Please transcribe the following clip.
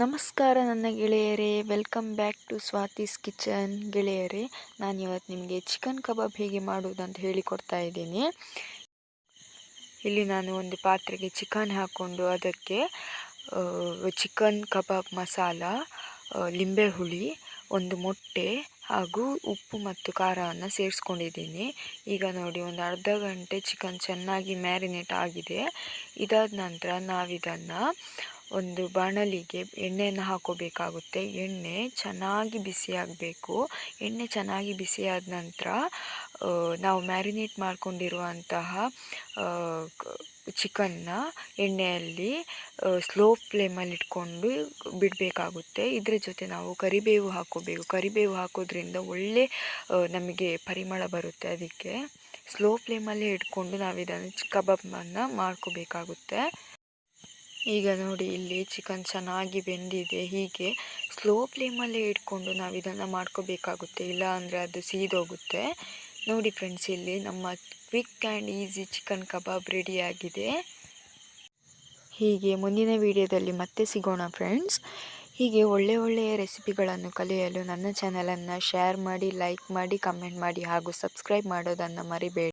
ನಮಸ್ಕಾರ ನನ್ನ ಗೆಳೆಯರೇ, ವೆಲ್ಕಮ್ ಬ್ಯಾಕ್ ಟು ಸ್ವಾತಿಸ್ ಕಿಚನ್. ಗೆಳೆಯರೇ, ನಾನಿವತ್ತು ನಿಮಗೆ ಚಿಕನ್ ಕಬಾಬ್ ಹೇಗೆ ಮಾಡುವುದಂತ ಹೇಳಿಕೊಡ್ತಾ ಇದ್ದೀನಿ. ಇಲ್ಲಿ ನಾನು ಒಂದು ಪಾತ್ರೆಗೆ ಚಿಕನ್ ಹಾಕ್ಕೊಂಡು ಅದಕ್ಕೆ ಚಿಕನ್ ಕಬಾಬ್ ಮಸಾಲ, ಲಿಂಬೆ ಹುಳಿ, ಒಂದು ಮೊಟ್ಟೆ ಹಾಗೂ ಉಪ್ಪು ಮತ್ತು ಖಾರವನ್ನು ಸೇರಿಸ್ಕೊಂಡಿದ್ದೀನಿ. ಈಗ ನೋಡಿ, ಒಂದು ಅರ್ಧ ಗಂಟೆ ಚಿಕನ್ ಚೆನ್ನಾಗಿ ಮ್ಯಾರಿನೇಟ್ ಆಗಿದೆ. ಇದಾದ ನಂತರ ನಾವಿದನ್ನು ಒಂದು ಬಾಣಲಿಗೆ ಎಣ್ಣೆಯನ್ನು ಹಾಕೋಬೇಕಾಗುತ್ತೆ. ಎಣ್ಣೆ ಚೆನ್ನಾಗಿ ಬಿಸಿಯಾಗಬೇಕು. ಎಣ್ಣೆ ಚೆನ್ನಾಗಿ ಬಿಸಿಯಾದ ನಂತರ ನಾವು ಮ್ಯಾರಿನೇಟ್ ಮಾಡ್ಕೊಂಡಿರುವಂತಹ ಚಿಕನ್ನ ಎಣ್ಣೆಯಲ್ಲಿ ಸ್ಲೋ ಫ್ಲೇಮಲ್ಲಿ ಇಟ್ಕೊಂಡು ಬಿಡಬೇಕಾಗುತ್ತೆ. ಇದರ ಜೊತೆ ನಾವು ಕರಿಬೇವು ಹಾಕೋಬೇಕು. ಕರಿಬೇವು ಹಾಕೋದ್ರಿಂದ ಒಳ್ಳೆ ನಮಗೆ ಪರಿಮಳ ಬರುತ್ತೆ. ಅದಕ್ಕೆ ಸ್ಲೋ ಫ್ಲೇಮಲ್ಲೇ ಇಟ್ಕೊಂಡು ನಾವು ಇದನ್ನು ಕಬಾಬನ್ನು ಮಾಡ್ಕೋಬೇಕಾಗುತ್ತೆ. ಈಗ ನೋಡಿ, ಇಲ್ಲಿ ಚಿಕನ್ ಚೆನ್ನಾಗಿ ಬೆಂದಿದೆ. ಹೀಗೆ ಸ್ಲೋ ಫ್ಲೇಮಲ್ಲೇ ಇಟ್ಕೊಂಡು ನಾವು ಇದನ್ನು ಮಾಡ್ಕೋಬೇಕಾಗುತ್ತೆ, ಇಲ್ಲ ಅಂದರೆ ಅದು ಸೀದೋಗುತ್ತೆ. ನೋಡಿ ಫ್ರೆಂಡ್ಸ್, ಇಲ್ಲಿ ನಮ್ಮ ಕ್ವಿಕ್ ಆ್ಯಂಡ್ ಈಸಿ ಚಿಕನ್ ಕಬಾಬ್ ರೆಡಿಯಾಗಿದೆ. ಹೀಗೆ ಮುಂದಿನ ವಿಡಿಯೋದಲ್ಲಿ ಮತ್ತೆ ಸಿಗೋಣ ಫ್ರೆಂಡ್ಸ್. ಹೀಗೆ ಒಳ್ಳೆಯ ರೆಸಿಪಿಗಳನ್ನು ಕಲಿಯಲು ನನ್ನ ಚಾನಲನ್ನು ಶೇರ್ ಮಾಡಿ, ಲೈಕ್ ಮಾಡಿ, ಕಮೆಂಟ್ ಮಾಡಿ ಹಾಗೂ ಸಬ್ಸ್ಕ್ರೈಬ್ ಮಾಡೋದನ್ನು ಮರಿಬೇಡಿ.